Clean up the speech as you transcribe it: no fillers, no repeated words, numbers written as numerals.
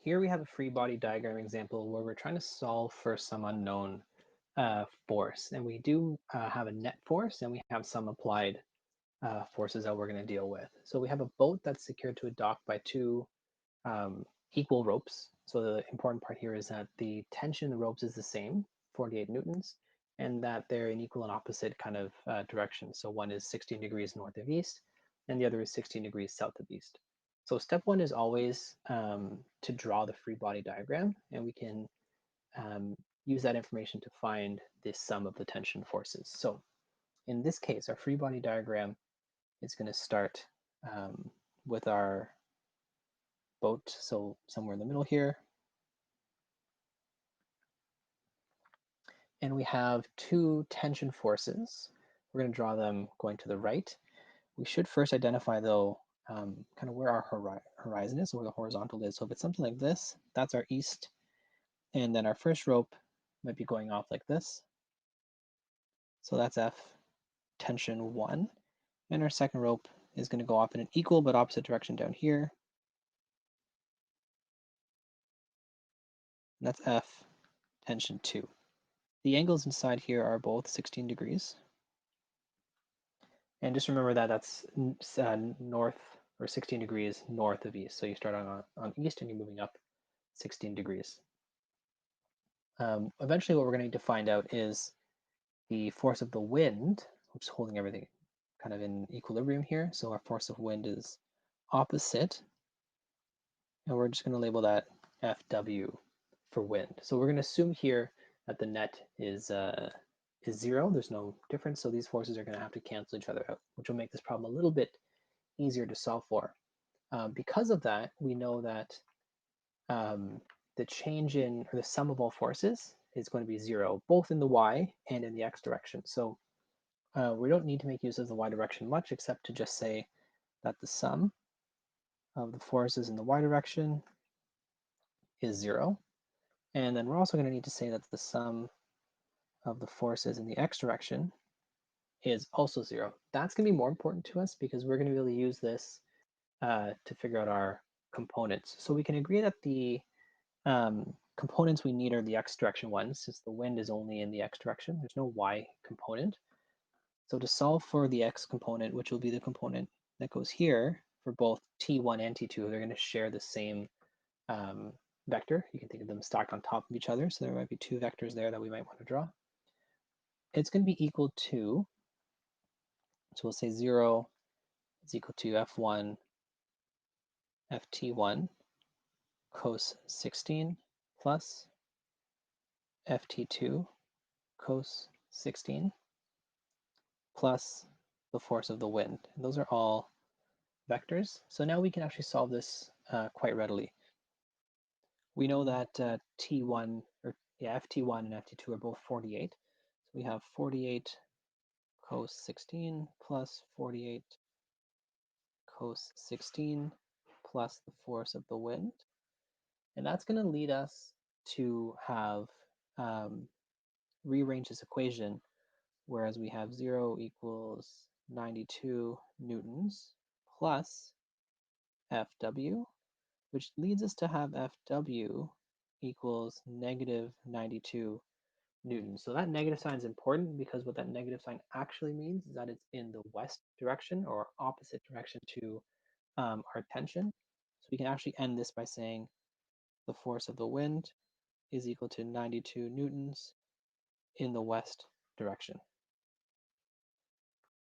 here we have a free body diagram example where we're trying to solve for some unknown force. And we do have a net force and we have some applied forces that we're going to deal with. So we have a boat that's secured to a dock by two equal ropes. So the important part here is that the tension in the ropes is the same, 48 newtons, and that they're in equal and opposite kind of directions. So one is 16 degrees north of east, and the other is 16 degrees south of east. So step one is always to draw the free body diagram, and we can use that information to find the sum of the tension forces. So in this case, our free body diagram is going to start with our boat, so somewhere in the middle here. And we have two tension forces. We're going to draw them going to the right. We should first identify, though, kind of where our horizon is, so where the horizontal is. So if it's something like this, that's our east. And then our first rope might be going off like this. So that's F tension 1. And our second rope is going to go off in an equal but opposite direction down here. And that's F tension 2. The angles inside here are both 16 degrees. And just remember that that's north or 16 degrees north of east. So you start on east and you're moving up 16 degrees. Eventually what we're going to need to find out is the force of the wind, which is holding everything kind of in equilibrium here. So our force of wind is opposite. And we're just going to label that FW for wind. So we're going to assume here that the net is 0. There's no difference. So these forces are going to have to cancel each other out, which will make this problem a little bit easier to solve for. Because of that, we know that the change in, or the sum of all forces is going to be 0, both in the y and in the x direction. So we don't need to make use of the y direction much, except to just say that the sum of the forces in the y direction is 0. And then we're also going to need to say that the sum of the forces in the x direction is also 0. That's going to be more important to us because we're going to really use this to figure out our components. So we can agree that the components we need are the x direction ones, since the wind is only in the x direction. There's no y component. So to solve for the x component, which will be the component that goes here for both t1 and t2, they're going to share the same vector. You can think of them stacked on top of each other. So there might be two vectors there that we might want to draw. It's going to be equal to, so we'll say 0 is equal to f1 ft1 cos 16 plus ft2 cos 16 plus the force of the wind. And those are all vectors. So now we can actually solve this quite readily. We know that T1, or yeah, FT1 and FT2 are both 48. So we have 48 cos 16 plus 48 cos 16 plus the force of the wind. And that's going to lead us to have rearrange this equation, whereas we have 0 equals 92 newtons plus Fw, which leads us to have Fw equals negative 92 newtons. So that negative sign is important because what that negative sign actually means is that it's in the west direction or opposite direction to our tension. So we can actually end this by saying the force of the wind is equal to 92 newtons in the west direction.